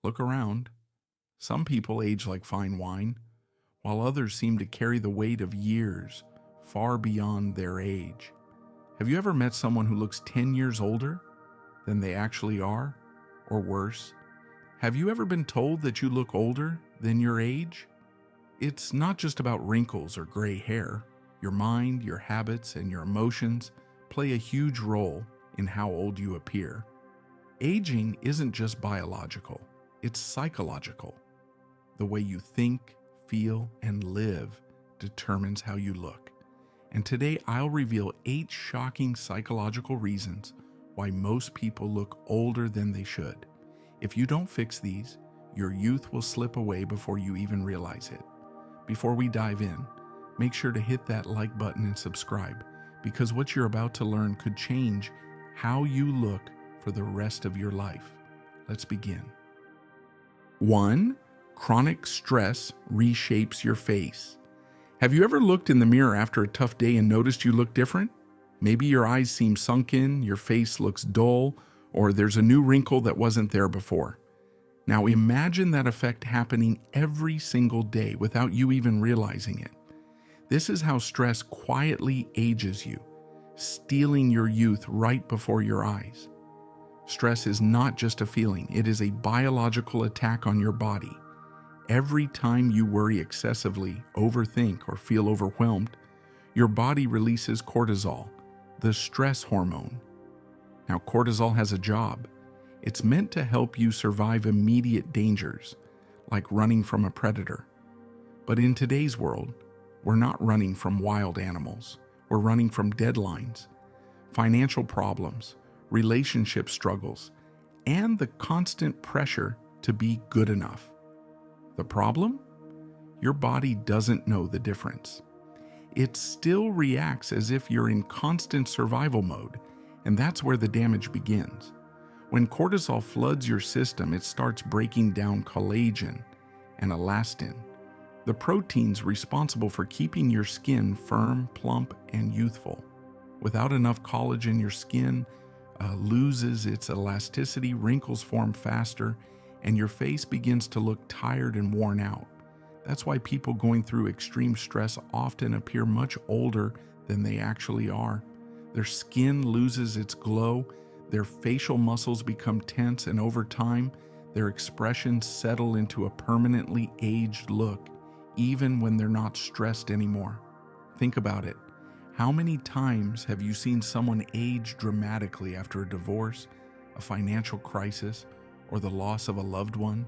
Look around. Some people age like fine wine, while others seem to carry the weight of years far beyond their age. Have you ever met someone who looks 10 years older than they actually are, or worse? Have you ever been told that you look older than your age? It's not just about wrinkles or gray hair. Your mind, your habits, and your emotions play a huge role in how old you appear. Aging isn't just biological, it's psychological. The way you think, feel, and live determines how you look. And today I'll reveal 8 shocking psychological reasons why most people look older than they should. If you don't fix these, your youth will slip away before you even realize it. Before we dive in, make sure to hit that like button and subscribe, because what you're about to learn could change how you look for the rest of your life. Let's begin. 1. Chronic stress reshapes your face. Have you ever looked in the mirror after a tough day and noticed you look different? Maybe your eyes seem sunken, your face looks dull, or there's a new wrinkle that wasn't there before. Now imagine that effect happening every single day without you even realizing it. This is how stress quietly ages you, stealing your youth right before your eyes. Stress is not just a feeling, it is a biological attack on your body. Every time you worry excessively, overthink, or feel overwhelmed, your body releases cortisol, the stress hormone. Now, cortisol has a job. It's meant to help you survive immediate dangers, like running from a predator. But in today's world, we're not running from wild animals. We're running from deadlines, financial problems, relationship struggles, and the constant pressure to be good enough. The problem? Your body doesn't know the difference. It still reacts as if you're in constant survival mode, and that's where the damage begins. When cortisol floods your system, it starts breaking down collagen and elastin, the proteins responsible for keeping your skin firm, plump, and youthful. Without enough collagen, your skin loses its elasticity, wrinkles form faster, and your face begins to look tired and worn out. That's why people going through extreme stress often appear much older than they actually are. Their skin loses its glow, their facial muscles become tense, and over time, their expressions settle into a permanently aged look, even when they're not stressed anymore. Think about it. How many times have you seen someone age dramatically after a divorce, a financial crisis, or the loss of a loved one?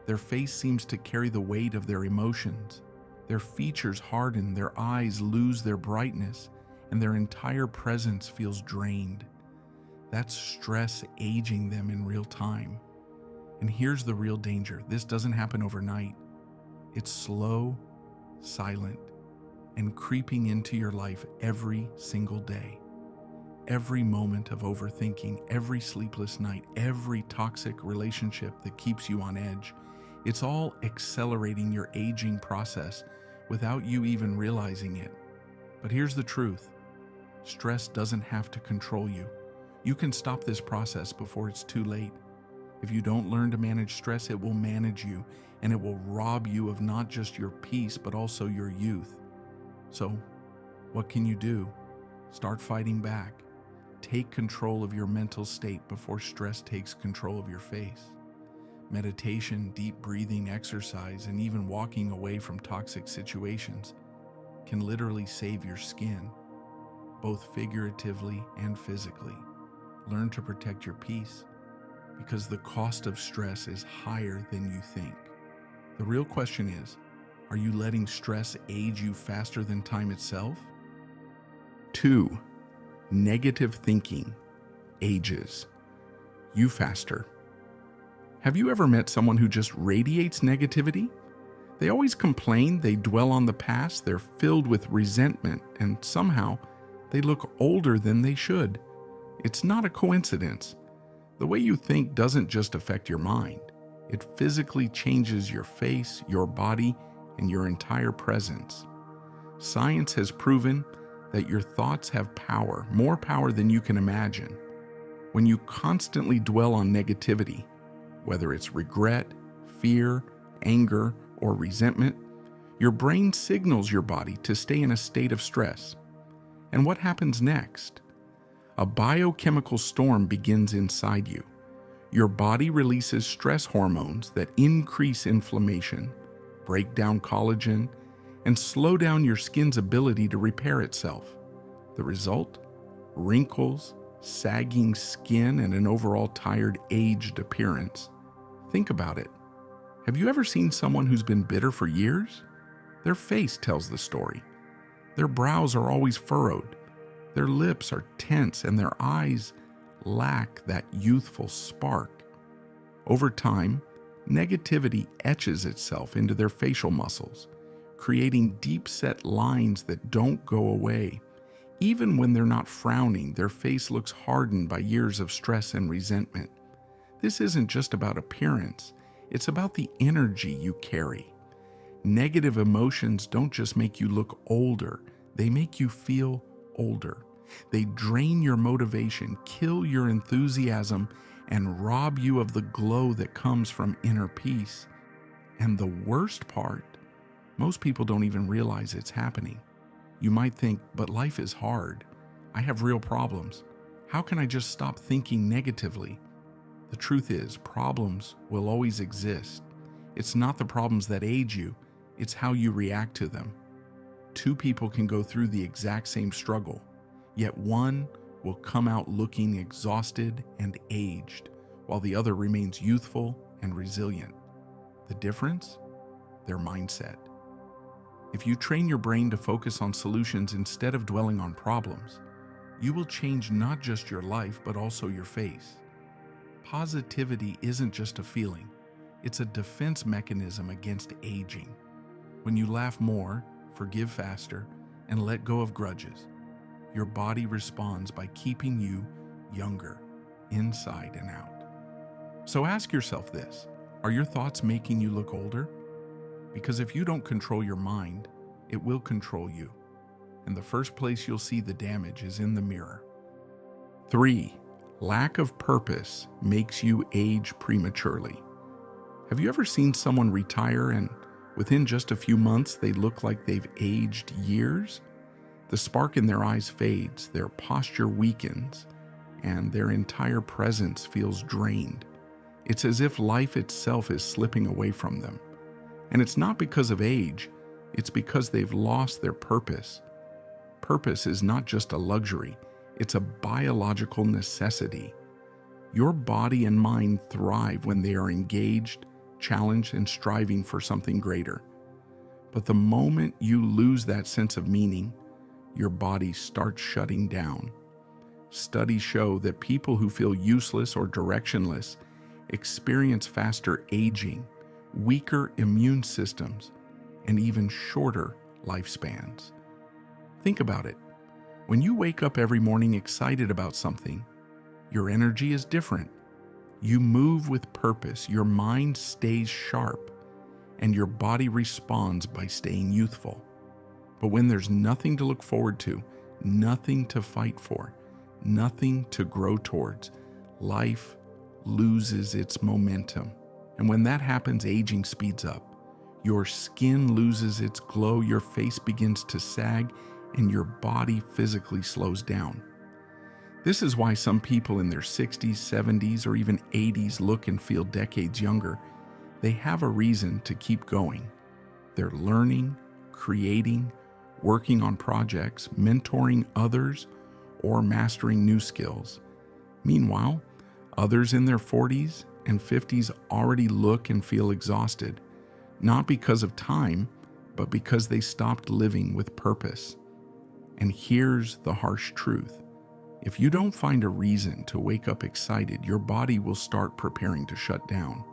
Their face seems to carry the weight of their emotions. Their features harden, their eyes lose their brightness, and their entire presence feels drained. That's stress aging them in real time. And here's the real danger. This doesn't happen overnight. It's slow, silent, and creeping into your life every single day. Every moment of overthinking, every sleepless night, every toxic relationship that keeps you on edge, it's all accelerating your aging process without you even realizing it. But here's the truth. Stress doesn't have to control you. You can stop this process before it's too late. If you don't learn to manage stress, it will manage you, and it will rob you of not just your peace, but also your youth. So, what can you do? Start fighting back. Take control of your mental state before stress takes control of your face. Meditation, deep breathing, exercise, and even walking away from toxic situations can literally save your skin, both figuratively and physically. Learn to protect your peace, because the cost of stress is higher than you think. The real question is, are you letting stress age you faster than time itself? 2. Negative thinking ages you faster. Have you ever met someone who just radiates negativity? They always complain, they dwell on the past, they're filled with resentment, and somehow they look older than they should. It's not a coincidence. The way you think doesn't just affect your mind. It physically changes your face, your body, and your entire presence. Science has proven that your thoughts have power, more power than you can imagine. When you constantly dwell on negativity, whether it's regret, fear, anger, or resentment, your brain signals your body to stay in a state of stress. And what happens next? A biochemical storm begins inside you. Your body releases stress hormones that increase inflammation, break down collagen, and slow down your skin's ability to repair itself. The result? Wrinkles, sagging skin, and an overall tired, aged appearance. Think about it. Have you ever seen someone who's been bitter for years? Their face tells the story. Their brows are always furrowed. Their lips are tense, and their eyes lack that youthful spark. Over time, negativity etches itself into their facial muscles, creating deep-set lines that don't go away. Even when they're not frowning, their face looks hardened by years of stress and resentment. This isn't just about appearance, it's about the energy you carry. Negative emotions don't just make you look older, they make you feel older. They drain your motivation, kill your enthusiasm, and rob you of the glow that comes from inner peace. And the worst part, most people don't even realize it's happening. You might think, but life is hard. I have real problems. How can I just stop thinking negatively? The truth is, problems will always exist. It's not the problems that age you, it's how you react to them. Two people can go through the exact same struggle, yet one will come out looking exhausted and aged, while the other remains youthful and resilient. The difference? Their mindset. If you train your brain to focus on solutions instead of dwelling on problems, you will change not just your life, but also your face. Positivity isn't just a feeling, it's a defense mechanism against aging. When you laugh more, forgive faster, and let go of grudges, your body responds by keeping you younger, inside and out. So ask yourself this: are your thoughts making you look older? Because if you don't control your mind, it will control you. And the first place you'll see the damage is in the mirror. 3. Lack of purpose makes you age prematurely. Have you ever seen someone retire and within just a few months they look like they've aged years? The spark in their eyes fades, their posture weakens, and their entire presence feels drained. It's as if life itself is slipping away from them. And it's not because of age, it's because they've lost their purpose. Purpose is not just a luxury, it's a biological necessity. Your body and mind thrive when they are engaged, challenged, and striving for something greater. But the moment you lose that sense of meaning, your body starts shutting down. Studies show that people who feel useless or directionless experience faster aging, weaker immune systems, and even shorter lifespans. Think about it. When you wake up every morning excited about something, your energy is different. You move with purpose, your mind stays sharp, and your body responds by staying youthful. But when there's nothing to look forward to, nothing to fight for, nothing to grow towards, life loses its momentum. And when that happens, aging speeds up. Your skin loses its glow, your face begins to sag, and your body physically slows down. This is why some people in their 60s, 70s, or even 80s look and feel decades younger. They have a reason to keep going. They're learning, creating, working on projects, mentoring others, or mastering new skills. Meanwhile, others in their 40s and 50s already look and feel exhausted, not because of time, but because they stopped living with purpose. And here's the harsh truth. If you don't find a reason to wake up excited, your body will start preparing to shut down.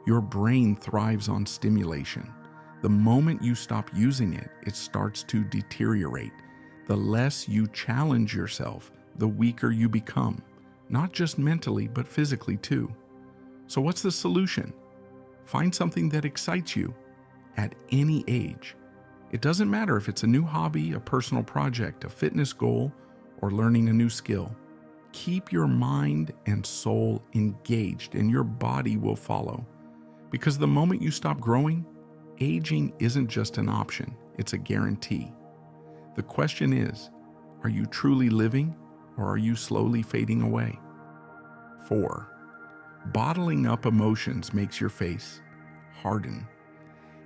Your brain thrives on stimulation. The moment you stop using it, it starts to deteriorate. The less you challenge yourself, the weaker you become, not just mentally, but physically too. So what's the solution? Find something that excites you at any age. It doesn't matter if it's a new hobby, a personal project, a fitness goal, or learning a new skill. Keep your mind and soul engaged, and your body will follow. Because the moment you stop growing, aging isn't just an option, it's a guarantee. The question is, are you truly living, or are you slowly fading away? 4. Bottling up emotions makes your face harden.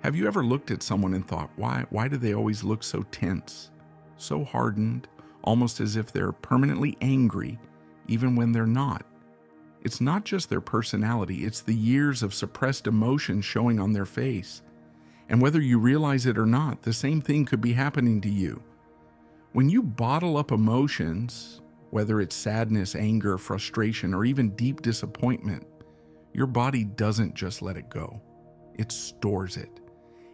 Have you ever looked at someone and thought, why do they always look so tense, so hardened, almost as if they're permanently angry, even when they're not? It's not just their personality, it's the years of suppressed emotion showing on their face. And whether you realize it or not, the same thing could be happening to you. When you bottle up emotions, whether it's sadness, anger, frustration, or even deep disappointment, your body doesn't just let it go. It stores it.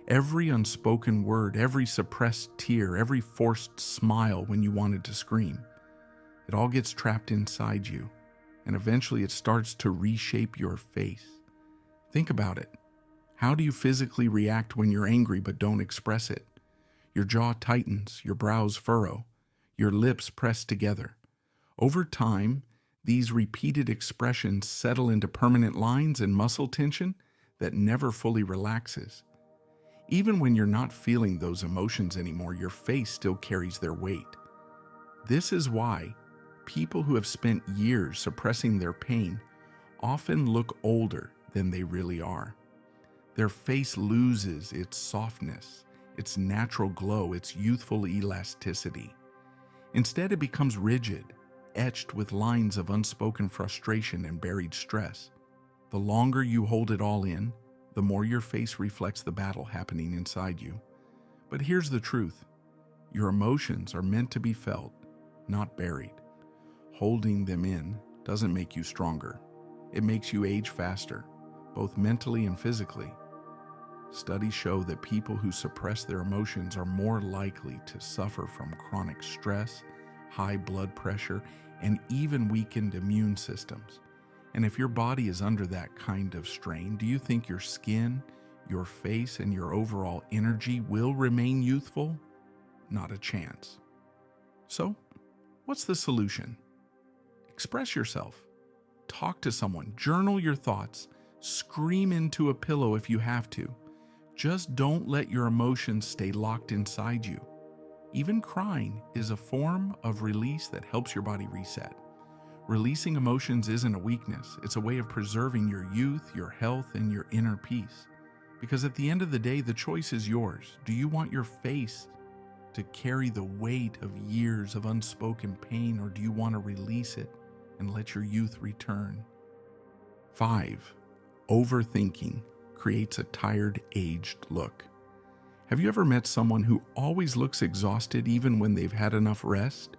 Every unspoken word, every suppressed tear, every forced smile when you wanted to scream, it all gets trapped inside you, and eventually it starts to reshape your face. Think about it. How do you physically react when you're angry but don't express it? Your jaw tightens, your brows furrow, your lips press together. Over time, these repeated expressions settle into permanent lines and muscle tension that never fully relaxes. Even when you're not feeling those emotions anymore, your face still carries their weight. This is why people who have spent years suppressing their pain often look older than they really are. Their face loses its softness, its natural glow, its youthful elasticity. Instead, it becomes rigid, etched with lines of unspoken frustration and buried stress. The longer you hold it all in, the more your face reflects the battle happening inside you. But here's the truth. Your emotions are meant to be felt, not buried. Holding them in doesn't make you stronger. It makes you age faster, both mentally and physically. Studies show that people who suppress their emotions are more likely to suffer from chronic stress, high blood pressure, and even weakened immune systems. And if your body is under that kind of strain, do you think your skin, your face, and your overall energy will remain youthful? Not a chance. So, what's the solution? Express yourself. Talk to someone. Journal your thoughts. Scream into a pillow if you have to. Just don't let your emotions stay locked inside you. Even crying is a form of release that helps your body reset. Releasing emotions isn't a weakness. It's a way of preserving your youth, your health, and your inner peace. Because at the end of the day, the choice is yours. Do you want your face to carry the weight of years of unspoken pain, or do you want to release it and let your youth return? 5. Overthinking creates a tired, aged look. Have you ever met someone who always looks exhausted even when they've had enough rest?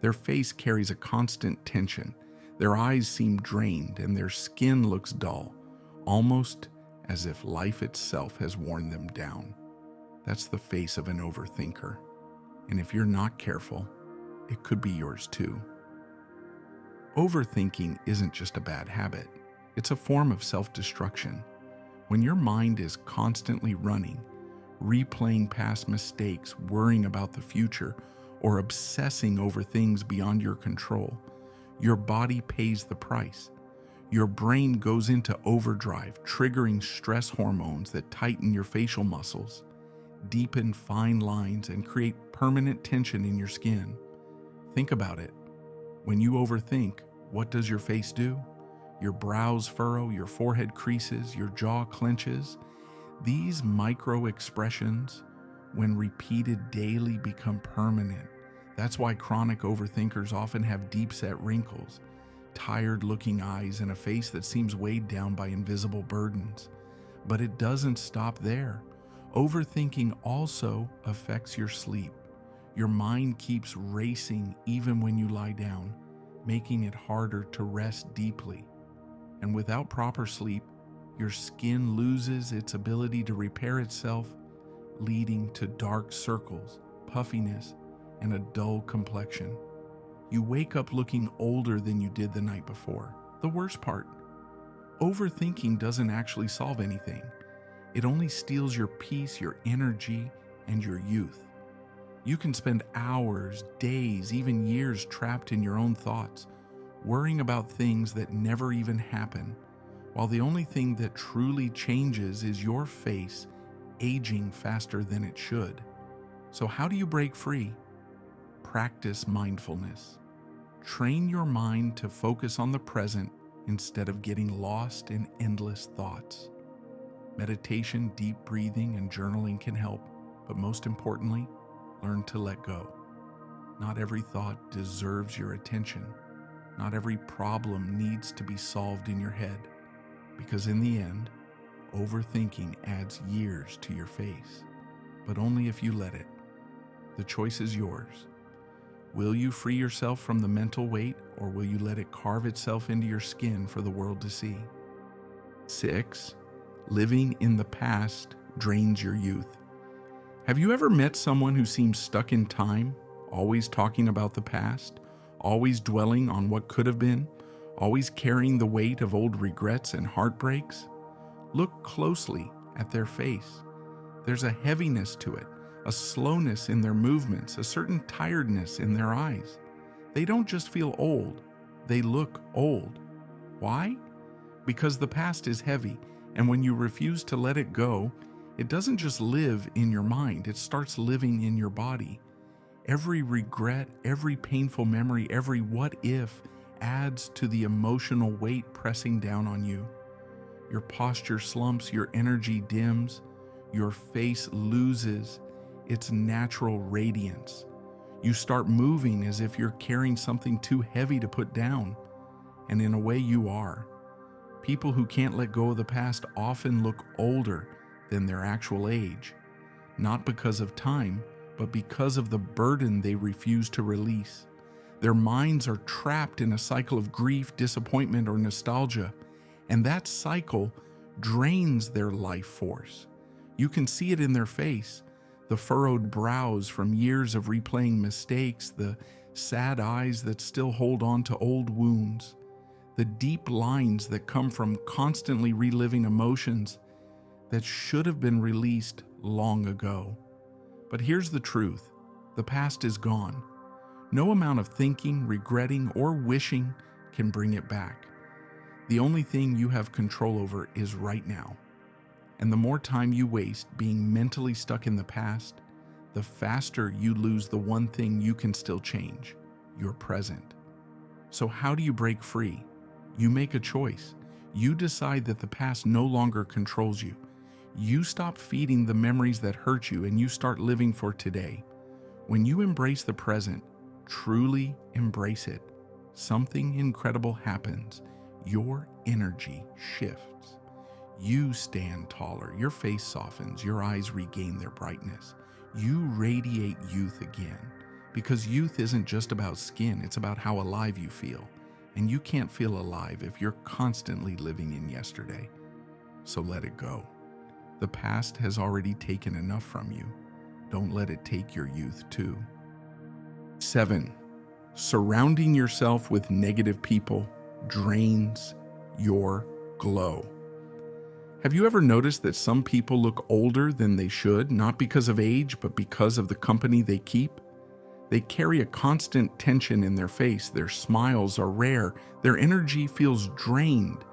Their face carries a constant tension. Their eyes seem drained and their skin looks dull, almost as if life itself has worn them down. That's the face of an overthinker. And if you're not careful, it could be yours too. Overthinking isn't just a bad habit. It's a form of self-destruction. When your mind is constantly running, replaying past mistakes, worrying about the future, or obsessing over things beyond your control, your body pays the price. Your brain goes into overdrive, triggering stress hormones that tighten your facial muscles, deepen fine lines, and create permanent tension in your skin. Think about it. When you overthink, what does your face do? Your brows furrow, your forehead creases, your jaw clenches. These micro expressions, when repeated daily, become permanent. That's why chronic overthinkers often have deep-set wrinkles, tired-looking eyes, and a face that seems weighed down by invisible burdens. But it doesn't stop there. Overthinking also affects your sleep. Your mind keeps racing even when you lie down, making it harder to rest deeply. And without proper sleep, your skin loses its ability to repair itself, leading to dark circles, puffiness, and a dull complexion. You wake up looking older than you did the night before. The worst part, overthinking doesn't actually solve anything. It only steals your peace, your energy, and your youth. You can spend hours, days, even years trapped in your own thoughts, worrying about things that never even happen, while the only thing that truly changes is your face aging faster than it should. So how do you break free? Practice mindfulness. Train your mind to focus on the present instead of getting lost in endless thoughts. Meditation, deep breathing, and journaling can help, but most importantly, learn to let go. Not every thought deserves your attention. Not every problem needs to be solved in your head, because in the end, overthinking adds years to your face, but only if you let it. The choice is yours. Will you free yourself from the mental weight, or will you let it carve itself into your skin for the world to see? 6. Living in the past drains your youth. Have you ever met someone who seems stuck in time, always talking about the past, always dwelling on what could have been, always carrying the weight of old regrets and heartbreaks? Look closely at their face. There's a heaviness to it, a slowness in their movements, a certain tiredness in their eyes. They don't just feel old, they look old. Why? Because the past is heavy, and when you refuse to let it go, it doesn't just live in your mind, it starts living in your body. Every regret, every painful memory, every what if adds to the emotional weight pressing down on you. Your posture slumps, your energy dims, your face loses its natural radiance. You start moving as if you're carrying something too heavy to put down, and in a way you are. People who can't let go of the past often look older than their actual age, not because of time, but because of the burden they refuse to release. Their minds are trapped in a cycle of grief, disappointment, or nostalgia, and that cycle drains their life force. You can see it in their face, the furrowed brows from years of replaying mistakes, the sad eyes that still hold on to old wounds, the deep lines that come from constantly reliving emotions that should have been released long ago. But here's the truth: the past is gone. No amount of thinking, regretting, or wishing can bring it back. The only thing you have control over is right now. And the more time you waste being mentally stuck in the past, the faster you lose the one thing you can still change: your present. So how do you break free? You make a choice. You decide that the past no longer controls you. You stop feeding the memories that hurt you and you start living for today. When you embrace the present, truly embrace it, something incredible happens. Your energy shifts. You stand taller, your face softens, your eyes regain their brightness. You radiate youth again, because youth isn't just about skin, it's about how alive you feel. And you can't feel alive if you're constantly living in yesterday. So let it go. The past has already taken enough from you. Don't let it take your youth too. 7. Surrounding yourself with negative people drains your glow. Have you ever noticed that some people look older than they should, not because of age, but because of the company they keep? They carry a constant tension in their face, their smiles are rare, their energy feels drained.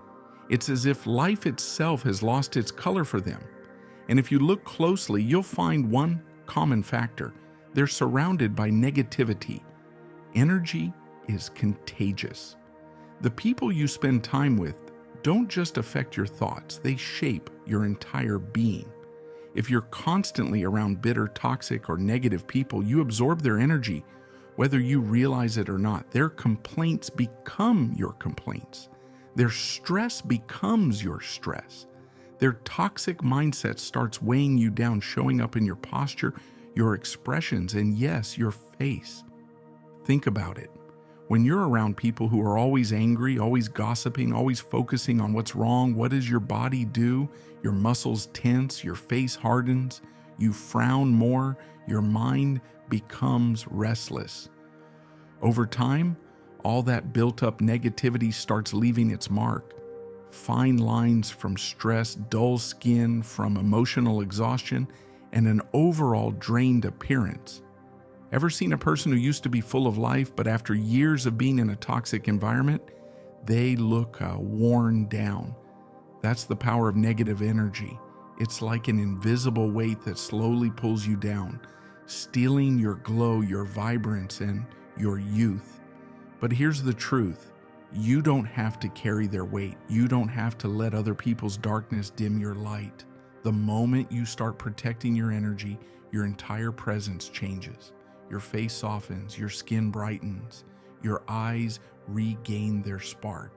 It's as if life itself has lost its color for them. And if you look closely, you'll find one common factor: they're surrounded by negativity. Energy is contagious. The people you spend time with don't just affect your thoughts, they shape your entire being. If you're constantly around bitter, toxic, or negative people, you absorb their energy, whether you realize it or not. Their complaints become your complaints. Their stress becomes your stress. Their toxic mindset starts weighing you down, showing up in your posture, your expressions, and yes, your face. Think about it. When you're around people who are always angry, always gossiping, always focusing on what's wrong, what does your body do? Your muscles tense, your face hardens, you frown more, your mind becomes restless. Over time, all that built-up negativity starts leaving its mark. Fine lines from stress, dull skin from emotional exhaustion, and an overall drained appearance. Ever seen a person who used to be full of life, but after years of being in a toxic environment, they look worn down? That's the power of negative energy. It's like an invisible weight that slowly pulls you down, stealing your glow, your vibrance, and your youth. But here's the truth. You don't have to carry their weight. You don't have to let other people's darkness dim your light. The moment you start protecting your energy, your entire presence changes. Your face softens, your skin brightens, your eyes regain their spark.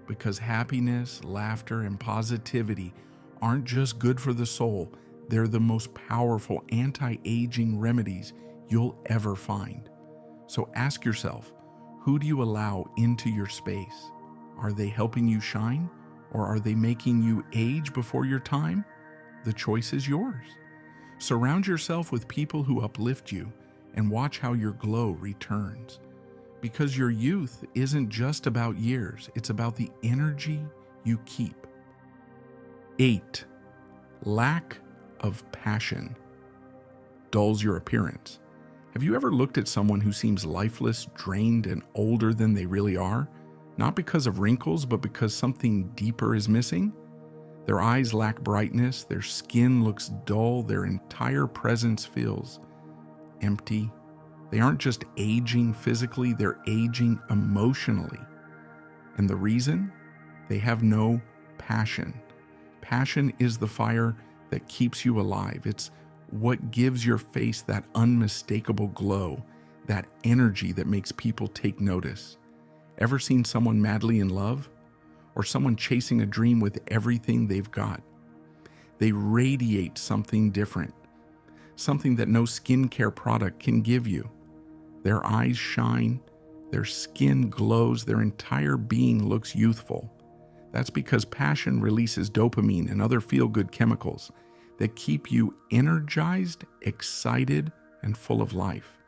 Because happiness, laughter, and positivity aren't just good for the soul, they're the most powerful anti-aging remedies you'll ever find. So ask yourself, who do you allow into your space? Are they helping you shine, or are they making you age before your time? The choice is yours. Surround yourself with people who uplift you and watch how your glow returns. Because your youth isn't just about years, it's about the energy you keep. 8. Lack of passion dulls your appearance. Have you ever looked at someone who seems lifeless, drained, and older than they really are? Not because of wrinkles, but because something deeper is missing? Their eyes lack brightness, their skin looks dull, their entire presence feels empty. They aren't just aging physically, they're aging emotionally. And the reason? They have no passion. Passion is the fire that keeps you alive. It's what gives your face that unmistakable glow, that energy that makes people take notice. Ever seen someone madly in love? Or someone chasing a dream with everything they've got? They radiate something different, something that no skincare product can give you. Their eyes shine, their skin glows, their entire being looks youthful. That's because passion releases dopamine and other feel-good chemicals that keep you energized, excited, and full of life.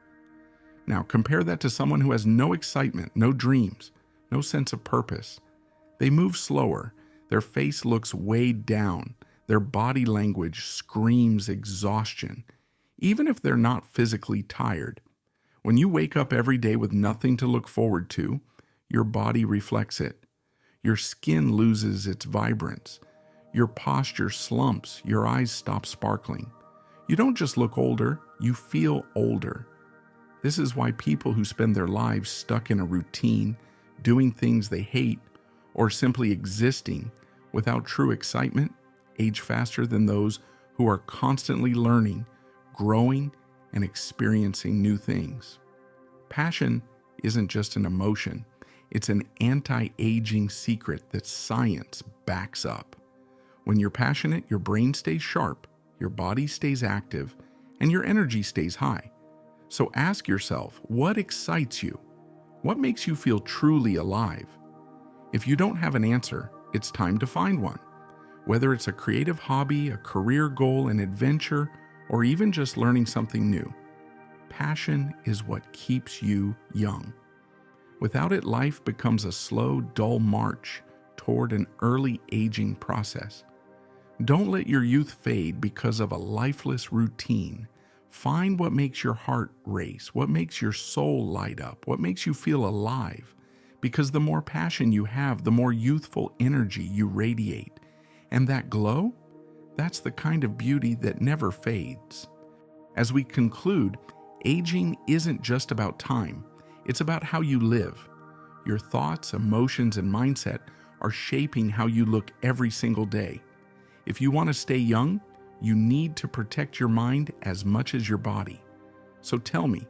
Now, compare that to someone who has no excitement, no dreams, no sense of purpose. They move slower, their face looks weighed down, their body language screams exhaustion, even if they're not physically tired. When you wake up every day with nothing to look forward to, your body reflects it. Your skin loses its vibrance. Your posture slumps, your eyes stop sparkling. You don't just look older, you feel older. This is why people who spend their lives stuck in a routine, doing things they hate, or simply existing without true excitement, age faster than those who are constantly learning, growing, and experiencing new things. Passion isn't just an emotion, it's an anti-aging secret that science backs up. When you're passionate, your brain stays sharp, your body stays active, and your energy stays high. So ask yourself, what excites you? What makes you feel truly alive? If you don't have an answer, it's time to find one. Whether it's a creative hobby, a career goal, an adventure, or even just learning something new, passion is what keeps you young. Without it, life becomes a slow, dull march toward an early aging process. Don't let your youth fade because of a lifeless routine. Find what makes your heart race, what makes your soul light up, what makes you feel alive. Because the more passion you have, the more youthful energy you radiate. And that glow, that's the kind of beauty that never fades. As we conclude, aging isn't just about time. It's about how you live. Your thoughts, emotions, and mindset are shaping how you look every single day. If you want to stay young, you need to protect your mind as much as your body. So tell me,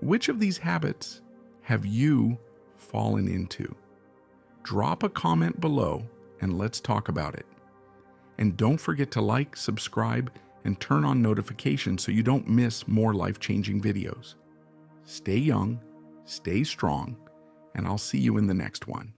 which of these habits have you fallen into? Drop a comment below and let's talk about it. And don't forget to like, subscribe, and turn on notifications so you don't miss more life-changing videos. Stay young, stay strong, and I'll see you in the next one.